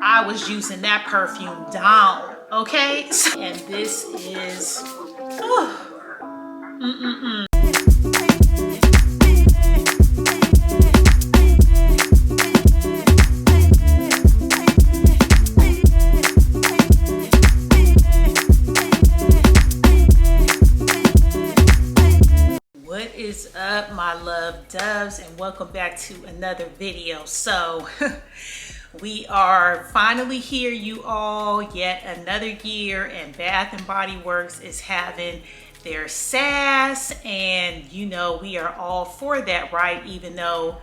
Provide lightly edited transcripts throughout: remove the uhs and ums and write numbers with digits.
I was using that perfume down, okay? And this is, What is up, my love doves, and welcome back to another video. So we are finally here, you all. Yet another year, and Bath & Body Works is having their sass, and you know we are all for that, right? Even though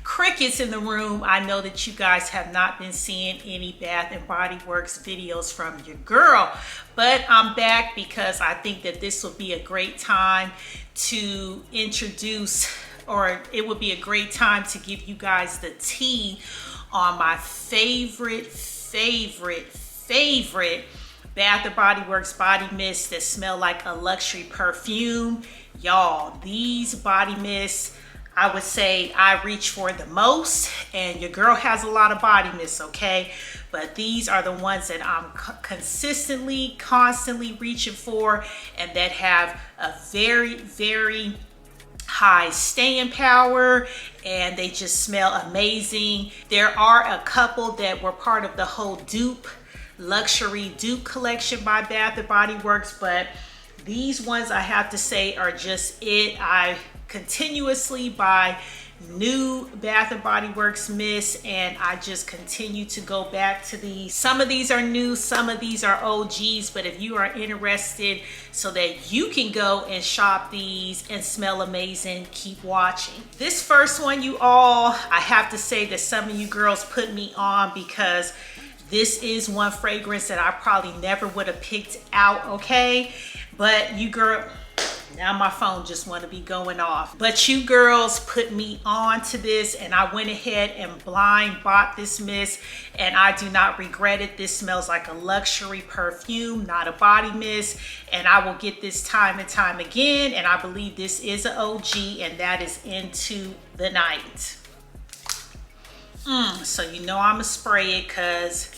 crickets in the room, I know that you guys have not been seeing any Bath & Body Works videos from your girl, but I'm back because I think that this will be a great time to introduce, or it would be a great time to give you guys the tea on my favorite Bath & Body Works body mists that smell like a luxury perfume. Y'all, these body mists, I would say I reach for the most, and your girl has a lot of body mists, okay? But these are the ones that I'm constantly reaching for, and that have a very high staying power, and they just smell amazing. There are a couple that were part of the whole luxury dupe collection by Bath & Body Works, but these ones I have to say are just it. I continuously buy new Bath & Body Works mists, and I just continue to go back to these. Some of these are new, some of these are OGs, but if you are interested so that you can go and shop these and smell amazing, keep watching. This first one, you all, I have to say that some of you girls put me on, because this is one fragrance that I probably never would have picked out, okay? But you girl, now my phone just want to be going off. But you girls put me on to this, and I went ahead and blind bought this mist, and I do not regret it. This smells like a luxury perfume, not a body mist, and I will get this time and time again, and I believe this is an OG, and that is Into the Night. So you know I'm gonna spray it, because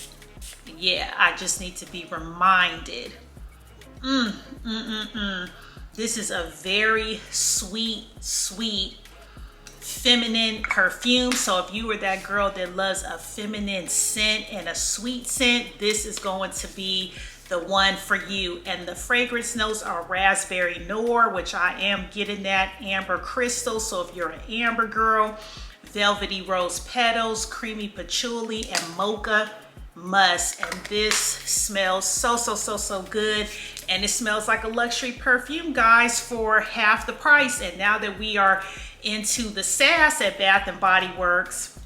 yeah, I just need to be reminded. This is a very sweet feminine perfume. So if you were that girl that loves a feminine scent and a sweet scent, this is going to be the one for you. And the fragrance notes are raspberry noir, which I am getting that, amber crystal. So if you're an amber girl, velvety rose petals, creamy patchouli, and mocha musk. And this smells so good, and it smells like a luxury perfume, guys, for half the price. And now that we are into the sass at Bath & Body Works,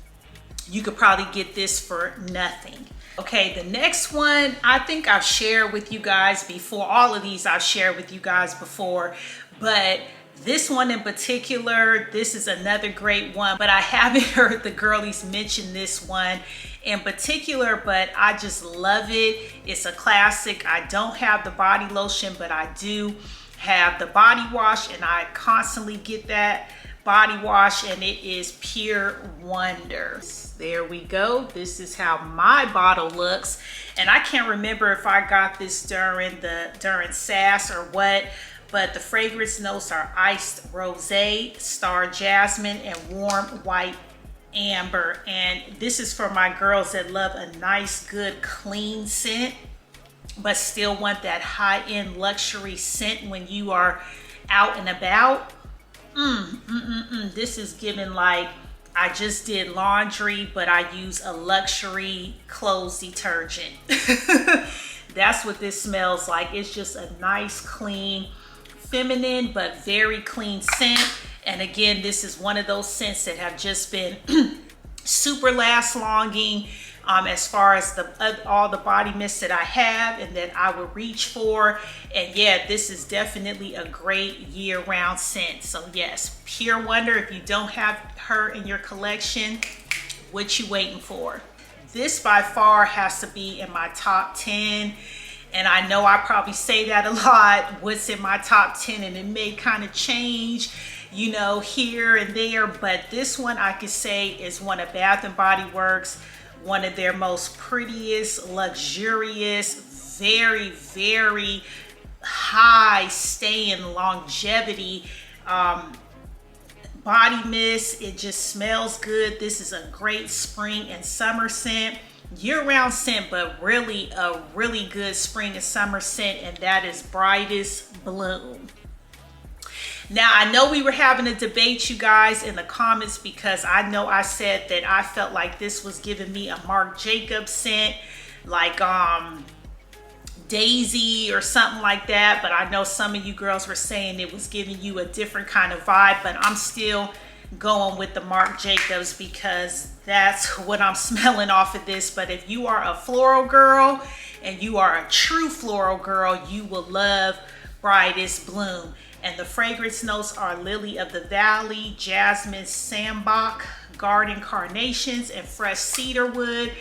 you could probably get this for nothing. Okay, the next one I think I've shared with you guys before. All of these I've shared with you guys before, but this one in particular, this is another great one, but I haven't heard the girlies mention this one in particular, but I just love it. It's a classic. I don't have the body lotion, but I do have the body wash, and I constantly get that body wash, and it is Pure Wonder. There we go. This is how my bottle looks, and I can't remember if I got this during sass or what, but the fragrance notes are iced rosé, star jasmine, and warm white amber. And this is for my girls that love a nice, good, clean scent, but still want that high-end luxury scent when you are out and about. This is giving like I just did laundry, but I use a luxury clothes detergent. That's what this smells like. It's just a nice, clean, feminine, but very clean scent. And again, this is one of those scents that have just been super last longing as far as all the body mists that I have and that I would reach for. And yeah, this is definitely a great year-round scent. So yes, Pure Wonder. If you don't have her in your collection, what you waiting for? This by far has to be in my top 10. And I know I probably say that a lot, what's in my top 10, and it may kind of change, you know, here and there, but this one I could say is one of Bath & Body Works one of their most prettiest, luxurious, very, very high staying longevity body mist. It just smells good. This is a great spring and summer scent, year-round scent, but really a really good spring and summer scent, and that is Brightest Bloom. Now, I know we were having a debate, you guys, in the comments, because I know I said that I felt like this was giving me a Marc Jacobs scent, like Daisy or something like that. But I know some of you girls were saying it was giving you a different kind of vibe, but I'm still going with the Marc Jacobs because that's what I'm smelling off of this. But if you are a floral girl and you are a true floral girl, you will love Brightest Bloom. And the fragrance notes are lily of the valley, jasmine, sambac, garden carnations, and fresh cedarwood.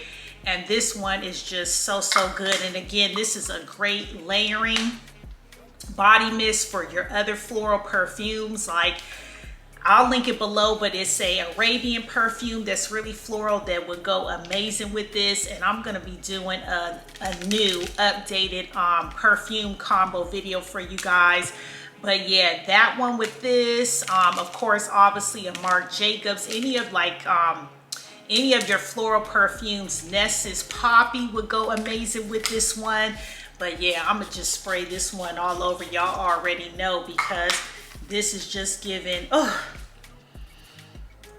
And this one is just so good. And again, this is a great layering body mist for your other floral perfumes. Like, I'll link it below, but it's a Arabian perfume that's really floral that would go amazing with this. And I'm gonna be doing a new updated perfume combo video for you guys. But yeah, that one with this, of course, obviously a Marc Jacobs, any of your floral perfumes, Ness's Poppy would go amazing with this one. But yeah, I'm gonna just spray this one all over. Y'all already know, because this is just giving,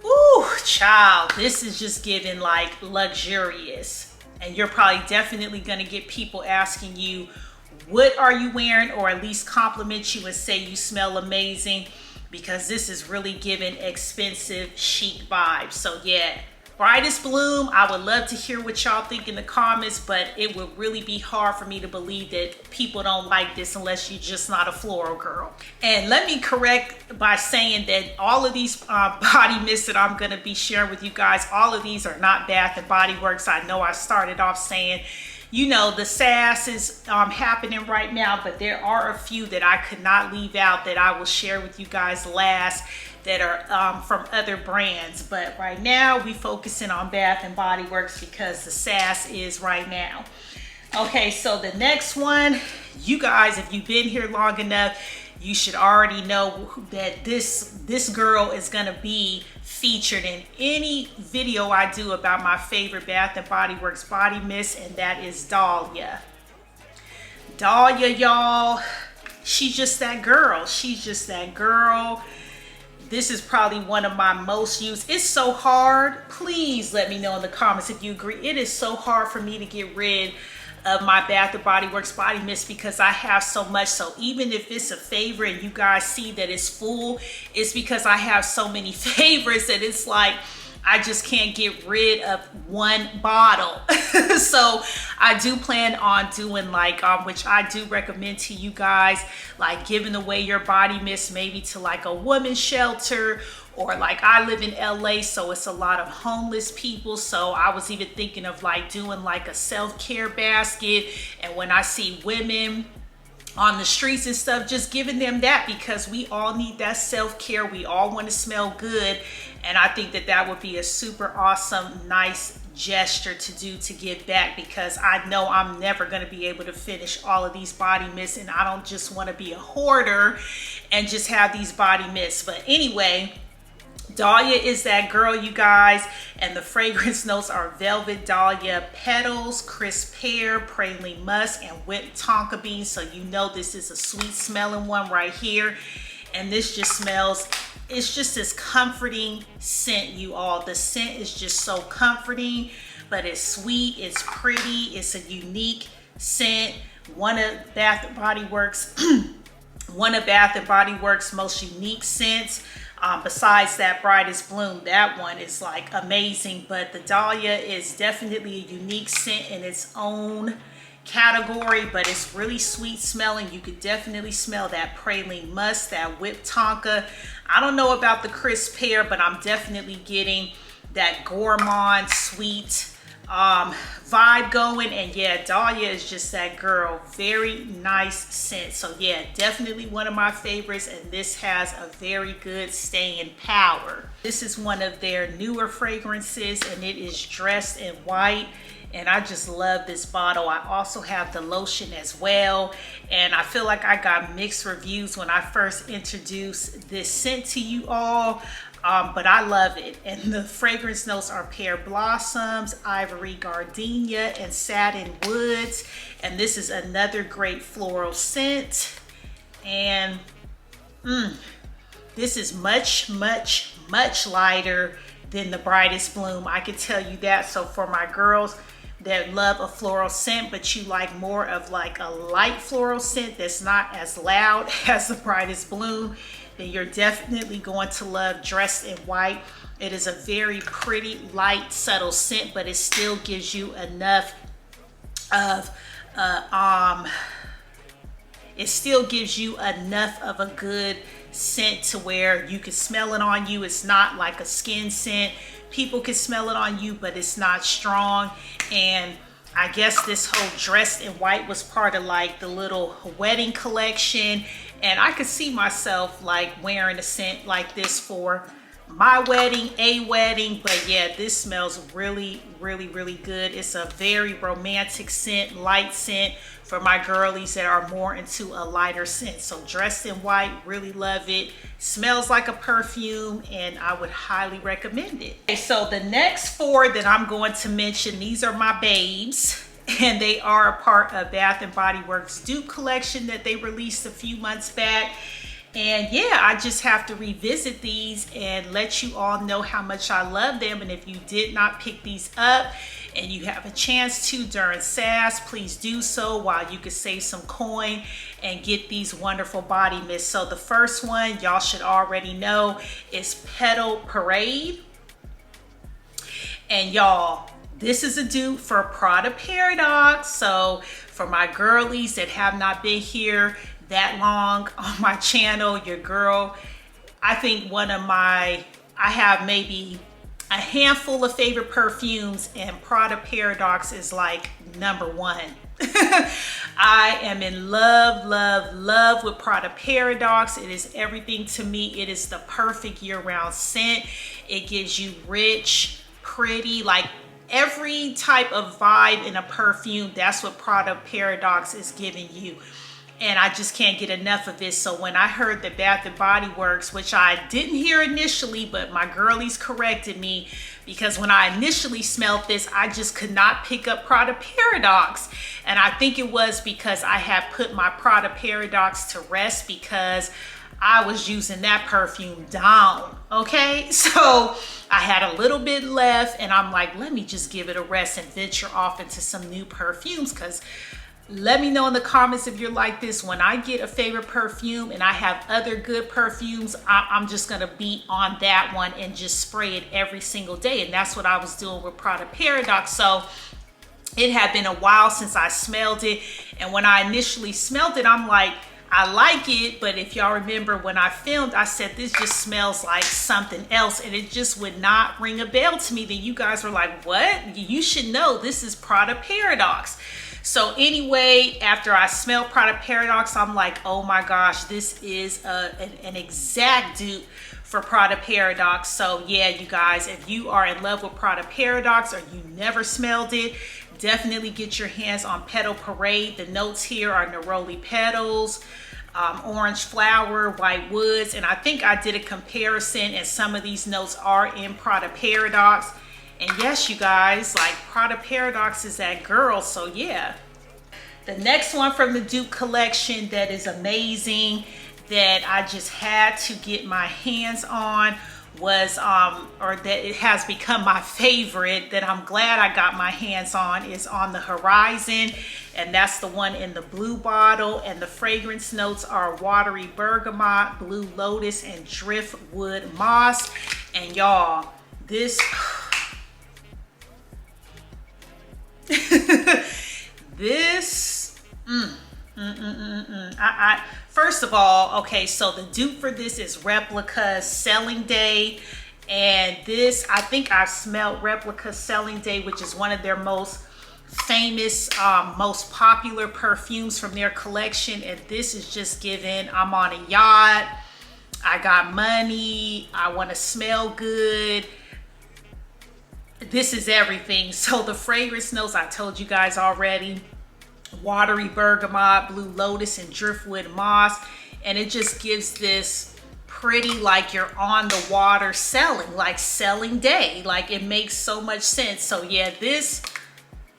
ooh, child, this is just giving like luxurious. And you're probably definitely gonna get people asking you, what are you wearing, or at least compliment you and say you smell amazing, because this is really giving expensive chic vibes. So yeah, Brightest Bloom, I would love to hear what y'all think in the comments, but it would really be hard for me to believe that people don't like this unless you're just not a floral girl. And let me correct by saying that all of these body mists that I'm gonna be sharing with you guys, all of these are not Bath & Body Works. I know I started off saying, you know, the sass is happening right now, but there are a few that I could not leave out that I will share with you guys last, that are from other brands. But right now we focusing on Bath & Body Works because the sass is right now. Okay, so the next one, you guys, if you've been here long enough, you should already know that this girl is gonna be featured in any video I do about my favorite Bath & Body Works body mist, and that is Dahlia. Dahlia, y'all, she's just that girl. She's just that girl. This is probably one of my most used. It's so hard. Please let me know in the comments if you agree. It is so hard for me to get rid of my Bath & Body Works body mist because I have so much. So even if it's a favorite and you guys see that it's full, it's because I have so many favorites that it's like I just can't get rid of one bottle. So I do plan on doing like, which I do recommend to you guys, like giving away your body mist maybe to like a women's shelter, or like I live in LA, so it's a lot of homeless people. So I was even thinking of like doing like a self-care basket. And when I see women on the streets and stuff, just giving them that, because we all need that self-care. We all want to smell good. And I think that that would be a super awesome, nice gesture to do to give back, because I know I'm never going to be able to finish all of these body mists, and I don't just want to be a hoarder and just have these body mists. But anyway, Dahlia is that girl, you guys, and the fragrance notes are velvet dahlia petals, crisp pear, praline musk, and whipped tonka beans. So you know this is a sweet smelling one right here. And this just smells, it's just this comforting scent, you all. The scent is just so comforting, but it's sweet, it's pretty, it's a unique scent. One of Bath & Body Works, one of Bath & Body Works' most unique scents. Besides that Brightest Bloom, that one is like amazing, but the Dahlia is definitely a unique scent in its own category, but it's really sweet smelling. You could definitely smell that praline musk, that whipped tonka. I don't know about the crisp pear, but I'm definitely getting that gourmand sweet vibe going. And yeah, Dahlia is just that girl. Very nice scent. So yeah, definitely one of my favorites, and this has a very good staying power. This is one of their newer fragrances, and it is dressed in white, and I just love this bottle. I also have the lotion as well, and I feel like I got mixed reviews when I first introduced this scent to you all. But I love it. And the fragrance notes are pear blossoms, ivory gardenia, and satin woods. And this is another great floral scent. And this is much, much, much lighter than the Brightest Bloom. I can tell you that. So for my girls that love a floral scent, but you like more of like a light floral scent that's not as loud as the Brightest Bloom, then you're definitely going to love Dressed in White. It is a very pretty, light, subtle scent, but it still gives you enough of a good scent to where you can smell it on you. It's not like a skin scent. People can smell it on you, but it's not strong. And I guess this whole Dressed in White was part of like the little wedding collection, and I could see myself like wearing a scent like this for my wedding, but yeah, this smells really, really, really good. It's a very romantic scent, light scent for my girlies that are more into a lighter scent. So Dressed in White, really love it. Smells like a perfume, and I would highly recommend it. Okay, so the next four that I'm going to mention, these are my babes, and they are a part of Bath & Body Works dupe collection that they released a few months back. And yeah, I just have to revisit these and let you all know how much I love them. And if you did not pick these up and you have a chance to during SAS, please do so while you can save some coin and get these wonderful body mists. So the first one, y'all should already know, is Petal Parade. And y'all, this is a dupe for Prada Paradox. So for my girlies that have not been here that long on my channel, your girl, I think I have maybe a handful of favorite perfumes, and Prada Paradox is like #1. I am in love, love, love with Prada Paradox. It is everything to me. It is the perfect year-round scent. It gives you rich, pretty, like every type of vibe in a perfume. That's what Prada Paradox is giving you. And I just can't get enough of it. So when I heard that Bath & Body Works, which I didn't hear initially, but my girlies corrected me, because when I initially smelled this, I just could not pick up Prada Paradox. And I think it was because I had put my Prada Paradox to rest, because I was using that perfume down, okay? So I had a little bit left, and I'm like, let me just give it a rest and venture off into some new perfumes, because let me know in the comments if you're like this. When I get a favorite perfume and I have other good perfumes, I'm just gonna be on that one and just spray it every single day. And that's what I was doing with Prada Paradox. So it had been a while since I smelled it. And when I initially smelled it, I'm like, I like it, but if y'all remember when I filmed, I said this just smells like something else, and it just would not ring a bell to me. Then you guys were like, what? You should know this is Prada Paradox. So anyway, after I smelled Prada Paradox, I'm like, oh my gosh, this is an exact dupe for Prada Paradox. So yeah, you guys, if you are in love with Prada Paradox or you never smelled it, definitely get your hands on Petal Parade. The notes here are neroli petals, orange flower, white woods, and I think I did a comparison, and some of these notes are in Prada Paradox. And yes, you guys, like Prada Paradox is that girl, so yeah. The next one from the dupe collection that is amazing, that I just had to get my hands on, was, or that it has become my favorite, that I'm glad I got my hands on, is On the Horizon. And that's the one in the blue bottle. And the fragrance notes are watery bergamot, blue lotus, and driftwood moss. And y'all, this... first of all, okay, so the dupe for this is Replica's Selling Day, And this, I think I've smelled Replica Selling Day, which is one of their most famous, most popular perfumes from their collection. And this is just giving, I'm on a yacht, I got money, I want to smell good. This is everything. So the fragrance notes, I told you guys already, watery bergamot, blue lotus, and driftwood moss. And it just gives this pretty, like you're on the water selling, like selling day. Like it makes so much sense. So yeah, this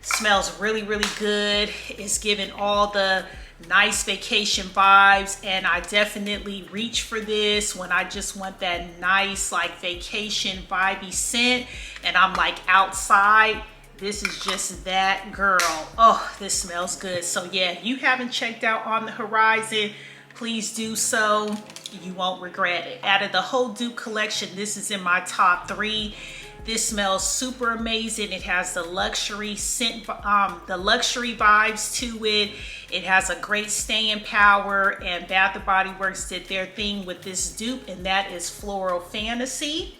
smells really, really good. It's giving all the nice vacation vibes, and I definitely reach for this when I just want that nice like vacation vibey scent and I'm like outside. This is just that girl. Oh, this smells good. So yeah, if you haven't checked out On the Horizon, please do so. You won't regret it. Out of the whole Dupe collection, this is in my top 3. This smells super amazing. It has the luxury scent, the luxury vibes to it. It has a great staying power, and Bath & Body Works did their thing with this dupe, and that is Floral Fantasy.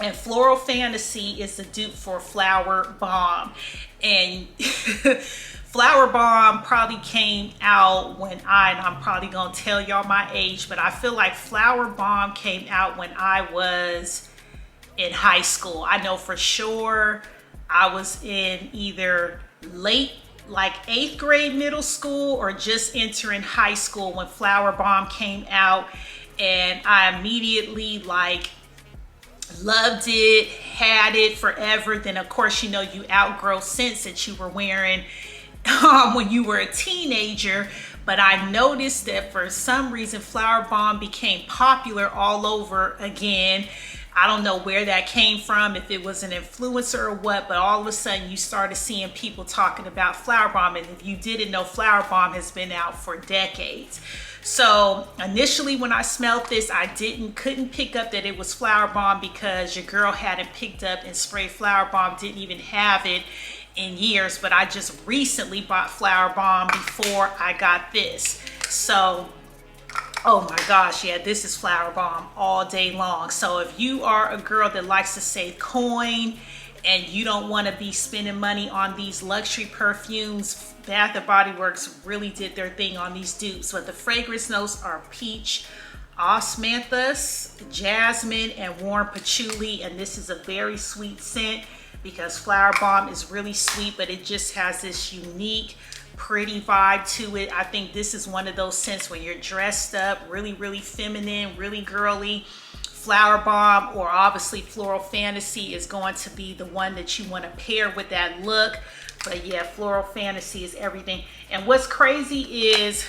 And Floral Fantasy is the dupe for Flower Bomb. And Flower Bomb probably came out when and I'm probably gonna tell y'all my age, but I feel like Flower Bomb came out when I was in high school. I know for sure I was in either late, like 8th grade middle school, or just entering high school when Flower Bomb came out, and I immediately like loved it, had it forever. Then of course, you know, you outgrow scents that you were wearing when you were a teenager. But I noticed that for some reason Flower Bomb became popular all over again. I don't know where that came from, if it was an influencer or what, but all of a sudden you started seeing people talking about Flower Bomb. And if you didn't know, Flower Bomb has been out for decades. So initially when I smelled this, I couldn't pick up that it was Flower Bomb because your girl hadn't picked up and sprayed Flower Bomb, didn't even have it in years. But I just recently bought Flower Bomb before I got this. So oh my gosh, yeah, this is Flower Bomb all day long. So if you are a girl that likes to save coin and you don't want to be spending money on these luxury perfumes, Bath & Body Works really did their thing on these dupes. But the fragrance notes are peach, osmanthus, jasmine, and warm patchouli. And this is a very sweet scent because Flower Bomb is really sweet, but it just has this unique, pretty vibe to it. I think this is one of those scents when you're dressed up, really, really feminine, really girly. Flower Bomb, or obviously Floral Fantasy, is going to be the one that you want to pair with that look. But yeah, Floral Fantasy is everything. And what's crazy is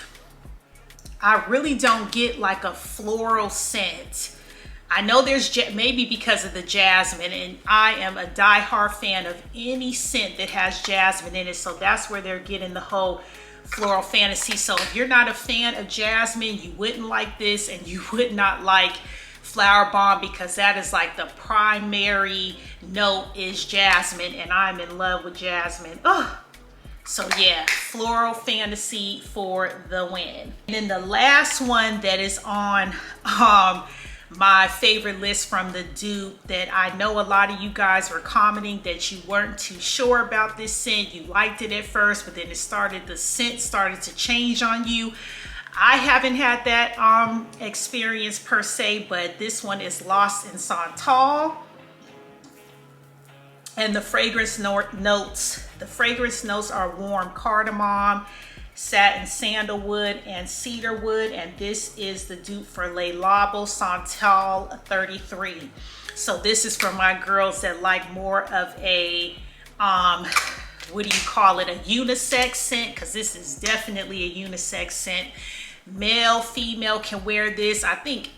I really don't get like a floral scent. I know there's maybe because of the jasmine, and I am a die-hard fan of any scent that has jasmine in it. So that's where they're getting the whole Floral Fantasy. So if you're not a fan of jasmine, you wouldn't like this, and you would not like Flower Bomb because that is like the primary note is jasmine, and I'm in love with jasmine. Oh, so yeah, Floral Fantasy for the win. And then the last one that is on my favorite list from the dupe, that I know a lot of you guys were commenting that you weren't too sure about this scent. You liked it at first, but then the scent started to change on you. I haven't had that experience per se, but this one is Lost in Santal. And the fragrance notes are warm cardamom, satin sandalwood, and cedarwood. And this is the dupe for Le Labo Santal 33. So this is for my girls that like more of a what do you call it, a unisex scent, because this is definitely a unisex scent. Male, female can wear this. I think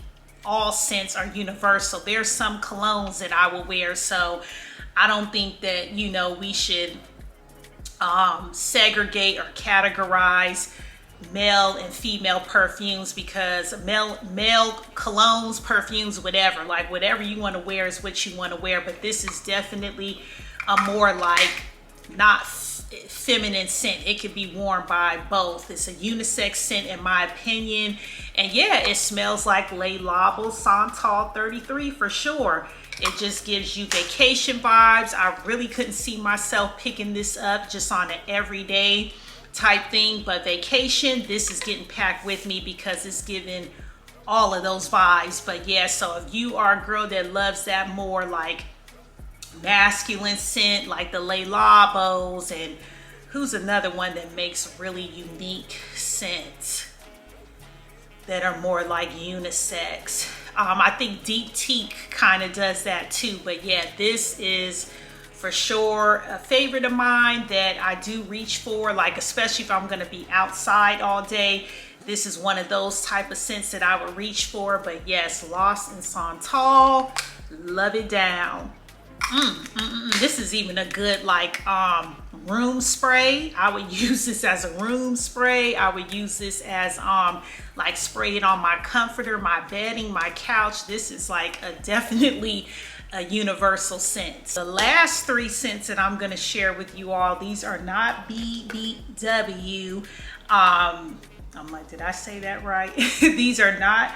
all scents are universal. There's some colognes that I will wear, so I don't think that, you know, we should segregate or categorize male and female perfumes, because male colognes, perfumes, whatever, like whatever you want to wear is what you want to wear. But this is definitely a more like not feminine scent. It could be worn by both. It's a unisex scent in my opinion. And yeah, it smells like Le Labo Santal 33 for sure. It just gives you vacation vibes. I really couldn't see myself picking this up just on an everyday type thing, but vacation, this is getting packed with me because it's giving all of those vibes. But yeah, so if you are a girl that loves that more like masculine scent, like the Le Labos, and who's another one that makes really unique scents that are more like unisex? I think Deep Teak kind of does that too. But yeah, this is for sure a favorite of mine that I do reach for, like especially if I'm going to be outside all day. This is one of those type of scents that I would reach for. But yes, Lost in Santal, love it down. This is even a good like room spray. I would use this as a room spray. I would use this as like spray it on my comforter, my bedding, my couch. This is like a definitely a universal scent. The last three scents that I'm going to share with you all, these are not BBW. I'm like, did I say that right? These are not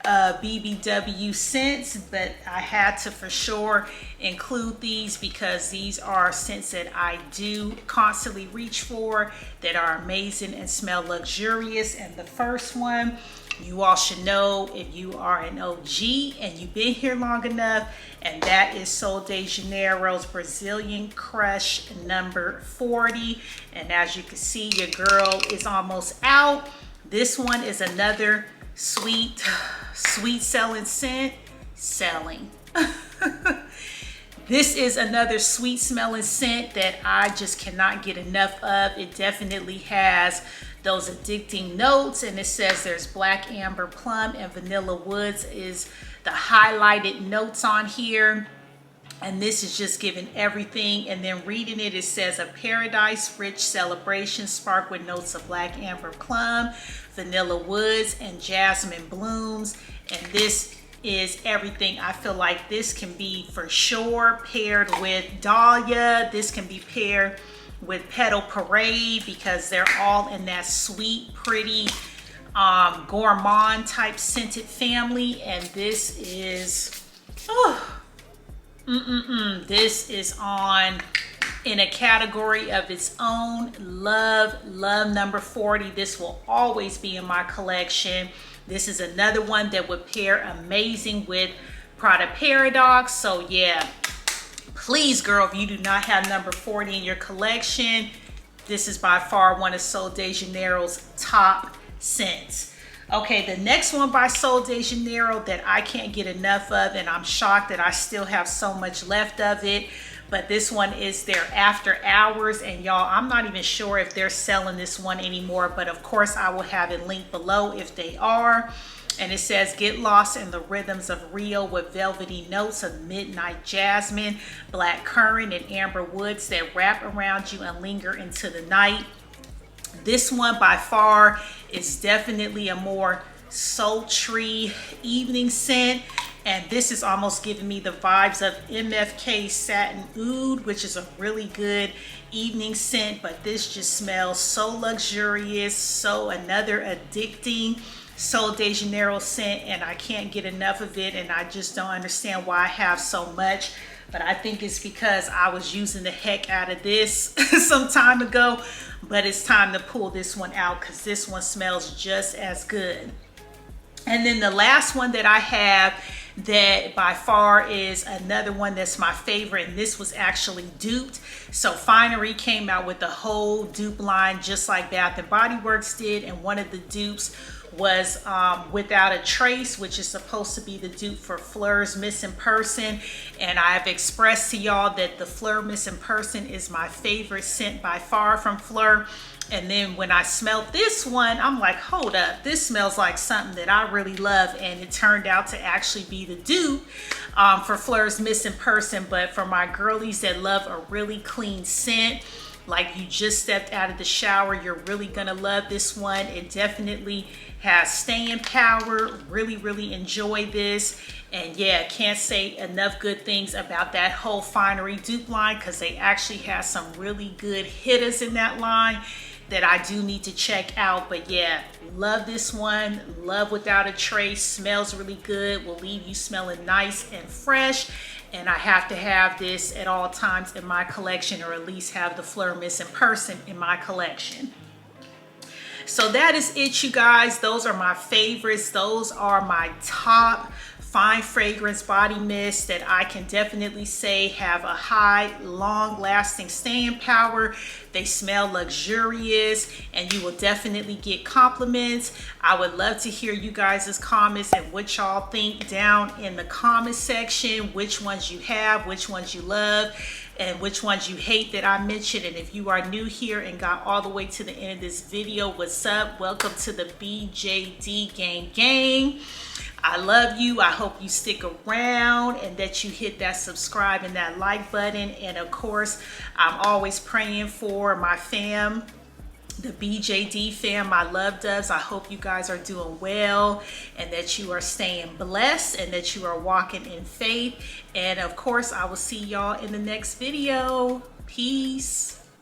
BBW scents, but I had to for sure include these because these are scents that I do constantly reach for, that are amazing and smell luxurious. And the first one, you all should know if you are an OG and you've been here long enough, and that is Sall de Janeiro's Brazilian Crush number 40. And as you can see, your girl is almost out. This one is another sweet selling scent. This is another sweet smelling scent that I just cannot get enough of. It definitely has those addicting notes, and it says there's black amber plum and vanilla woods is the highlighted notes on here. And this is just giving everything. And then reading it, it says a paradise rich celebration sparked with notes of black amber plum, vanilla woods, and jasmine blooms. And this is everything. I feel like this can be for sure paired with Dahlia. This can be paired with Petal Parade because they're all in that sweet, pretty, gourmand type scented family. And this is, this is on in a category of its own. Love number 40. This will always be in my collection. This is another one that would pair amazing with Prada Paradox. So yeah, please girl, if you do not have number 40 in your collection, this is by far one of Sall de Janeiro's top scents. Okay, the next one by Sall de Janeiro that I can't get enough of, and I'm shocked that I still have so much left of it, but this one is their After Hours. And y'all, I'm not even sure if they're selling this one anymore, but of course I will have it linked below if they are. And it says, get lost in the rhythms of Rio with velvety notes of midnight jasmine, black currant, and amber woods that wrap around you and linger into the night. This one by far is definitely a more sultry evening scent. And this is almost giving me the vibes of MFK Satin Oud, which is a really good evening scent. But this just smells so luxurious, so another addicting Sall de Janeiro scent, and I can't get enough of it. And I just don't understand why I have so much. But I think it's because I was using the heck out of this some time ago. But it's time to pull this one out because this one smells just as good. And then the last one that I have that by far is another one that's my favorite, and this was actually duped. So Finery came out with the whole dupe line just like Bath and Body Works did, and one of the dupes was Without a Trace, which is supposed to be the dupe for Fleur's Missing Person. And I've expressed to y'all that the Fleur Missing Person is my favorite scent by far from Fleur. And then when I smelled this one, I'm like, hold up, this smells like something that I really love. And it turned out to actually be the dupe for Fleur's Missing Person. But for my girlies that love a really clean scent, like you just stepped out of the shower, you're really gonna love this one. It definitely has staying power. Really enjoy this. And yeah, can't say enough good things about that whole Finery dupe line because they actually have some really good hitters in that line. that I do need to check out. But yeah, love this one. Love Without a Trace. Smells really good. Will leave you smelling nice and fresh. And I have to have this at all times in my collection, or at least have the Fleur Missing Person in my collection. So that is it, you guys. Those are my favorites. Those are my top fine fragrance body mists that I can definitely say have a high, long-lasting staying power. They smell luxurious, and you will definitely get compliments. I would love to hear you guys' comments and what y'all think down in the comment section. Which ones you have, which ones you love, and which ones you hate that I mentioned. And if you are new here and got all the way to the end of this video, what's up? Welcome to the BJD gang. I love you. I hope you stick around and that you hit that subscribe and that like button. And of course, I'm always praying for my fam, the BJD fam, my love doves. I hope you guys are doing well and that you are staying blessed and that you are walking in faith. And of course, I will see y'all in the next video. Peace.